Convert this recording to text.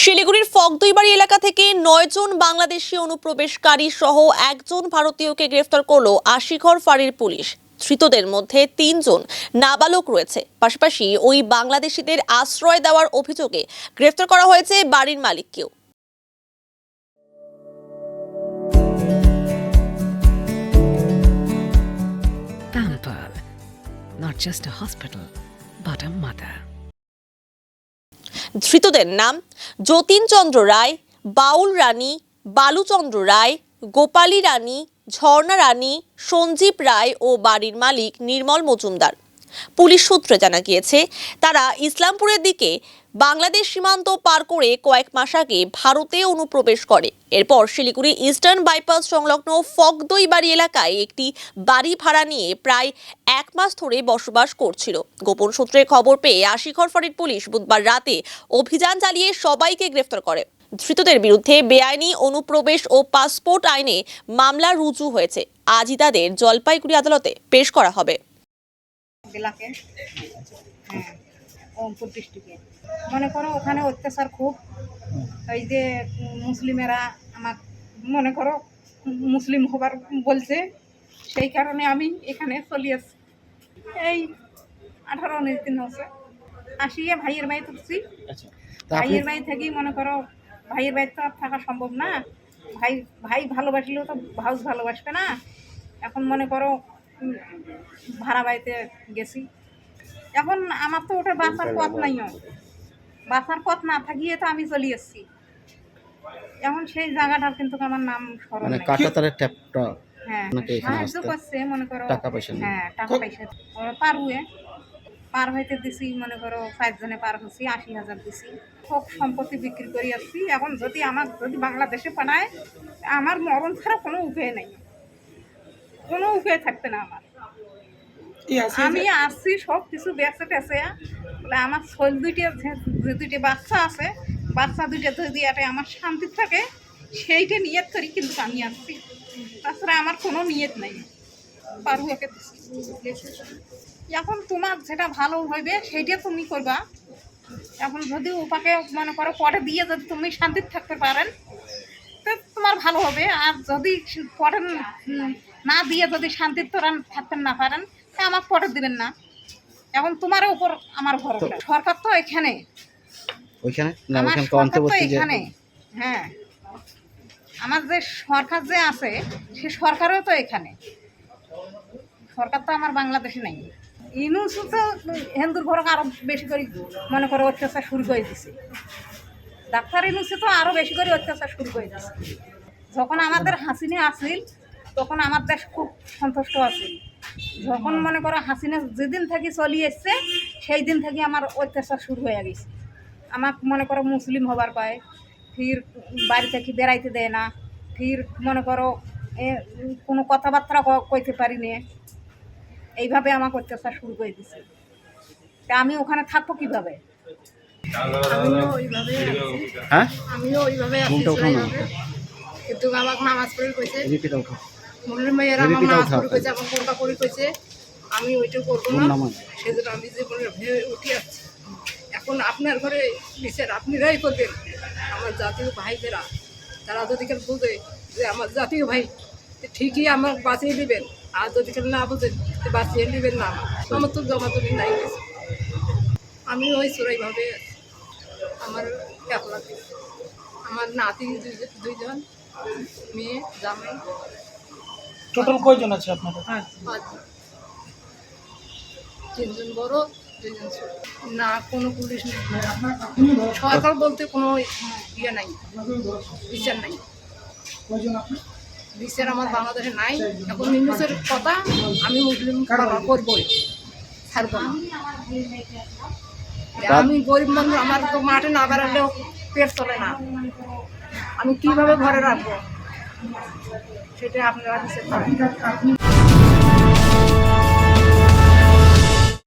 শিলিগুড়ির ফকদইবাড়ি এলাকা থেকে ৯ জন বাংলাদেশি অনুপ্রবেশকারী সহ একজন ভারতীয়কে গ্রেফতার করল আশিঘর ফাঁড়ির পুলিশ। ধৃতদের মধ্যে ৩ জন নাবালক রয়েছে। পাশাপাশি ওই বাংলাদেশিদের আশ্রয় দেওয়ার অভিযোগে গ্রেফতার করা হয়েছে বাড়ির মালিককেও। Pamper, not just a hospital, but a mother. ধৃতদের নাম যতীন চন্দ্র রায়, বাউল রানী, বালুচন্দ্র রায়, গোপালী রানী, ঝর্ণা রানী, সঞ্জীব রায় ও বাড়ির মালিক নির্মল মজুমদার। পুলিশ সূত্রে জানা গিয়েছে, তারা ইসলামপুরের দিকে বাংলাদেশ সীমান্ত পার করে কয়েক মাস আগে ভারতে অনুপ্রবেশ করে। এরপর শিলিগুড়ি ইস্টার্ন বাইপাস সংলগ্ন ফকদইবাড়ি এলাকায় একটি বাড়ি ভাড়া নিয়ে প্রায় 1 মাস ধরে বসবাস করছিল। গোপন সূত্রে খবর পেয়ে আশিঘর ফাঁড়ির পুলিশ বুধবার রাতে অভিযান চালিয়ে সবাইকে গ্রেফতার করে। ধৃতদের বিরুদ্ধে বেআইনি অনুপ্রবেশ ও পাসপোর্ট আইনে মামলা রুজু হয়েছে। আজই তাদের জলপাইগুড়ি আদালতে পেশ করা হবে। ওমপুর ডিস্ট্রিক্টে মনে করো ওখানে অত্যাচার খুব, এই যে মুসলিমেরা আমার মনে করো মুসলিম হবার বলছে, সেই কারণে আমি এখানে চলে আসছি। এই 18-19 দিন হচ্ছে আসিয়ে ভাইয়ের বাড়ি তুলছি। ভাইয়ের বাড়ি থেকেই মনে করো ভাইয়ের বাড়ি তো আর থাকা সম্ভব না, ভাই ভালোবাসলেও তো ভাউজ ভালোবাসবে না। এখন মনে করো ভাড়া বাড়িতে গেছি। এখন আমার তো ওটা বাঁচার পথ নাই, বাঁচার পথ না থাকিয়ে তো আমি চলে এসেছি। এখন সেই জায়গাটার কিন্তু আমার নাম স্মরণ নেই। হ্যাঁ, সাহায্য করছে মনে করো, হ্যাঁ টাকা পয়সা পার হইতে দিছি, মনে করো 5 জনে পার হচ্ছি, 80,000 দিছি। সব সম্পত্তি বিক্রি করে আসছি। এখন যদি বাংলাদেশে পাঠায়, আমার মরণ ছাড়া কোনো উপায় নেই, কোনো উপায় থাকবে না আমার। আমি আসছি সব কিছু বেঁচে টেছে, আমার ছোল দুইটা বাচ্চা আছে, বাচ্চা দুইটা যদি এটা আমার শান্তি থাকে সেইটা নিয়ত করি, কিন্তু আমি আসছি, তাছাড়া আমার কোনো নিয়ত নেই। পারুয়াকে এখন তোমার যেটা ভালো হইবে সেইটা তুমি করবা। এখন যদি ওপাকে মনে করো পরে দিয়ে যদি তুমি শান্তিতে থাকতে পারেন তো তোমার ভালো হবে, আর যদি পরে না দিয়ে যদি শান্তিতে তোরা থাকতে না পারেন আমার পরে দিবেন না। এখন তোমার উপর আমার ভরসা। সরকার তো এখানে, এখানে হ্যাঁ, আমার যে সরকার যে আছে সে সরকারও তো এখানে, সরকার তো আমার বাংলাদেশে নেই। ইউনুস তো হিন্দুর ঘরকে আরো বেশি করে মনে করে অত্যাচার শুরু করে দিছে। ডাক্তার ইউনুসে তো আরো বেশি করে অত্যাচার শুরু করে দিছে। যখন আমাদের হাসিনা আসিল তখন আমার দেশ খুব সন্তুষ্ট আছিল। যখন মনে করো হাসিনা যেদিন থেকে চলি এসছে সেই দিন থেকে আমার অত্যাচার শুরু হয়ে গেছে। আমাকে মনে করো মুসলিম হবার পায়, ফির বাড়ি থেকে বেড়াইতে দেয় না, ফির মনে করো কোনো কথাবার্তা কইতে পারি নে, এইভাবে আমাকে অত্যাচার শুরু করে দিছে। তা আমি ওখানে থাকবো কিভাবে? আমিও ওইভাবে কিন্তু আমাকে নামাজ পড়ে কইছে, মুসলিম মেয়েরা আমার নামাজ পড়ে কইছে, আমার কোনটা করে কইছে আমি ওইটা করবো না, সেজন্য আমি যে বলে উঠে আসছি। এখন আপনার ঘরে বিচার আপনারাই করবেন। আমার জাতীয় ভাইদেরা তারা যদি কেন বুঝে যে আমার জাতীয় ভাই ঠিকই আমার বাঁচিয়ে দিবেন, আর যদি কেন না বুঝেন বাঁচিয়ে নেবেন না। আমার তো জমাজমি নাই গেছে, আমি ওই চোরাইভাবে আমার একলা, আমার নাতি 2 জন, মেয়ে জামাই। টোটাল কয়জন আছে আপনার? 5 জন, 3 জন বড়, 2 জন ছোট। না কোনো পুলিশ নেই, সরকার বলতে কোনো ইয়ে নাই, বিচার নাই। বিচার আমার বাংলাদেশে নাই। এখন ইউনুসের কথা আমি মুসলিম করবই, ছাড়বো না। আমি গরিব মানুষ, আমার তো মাঠে না বেড়ালেও পেট চলে না, আমি কিভাবে ঘরে রাখবো সেটা আপনারা বিচার করেন।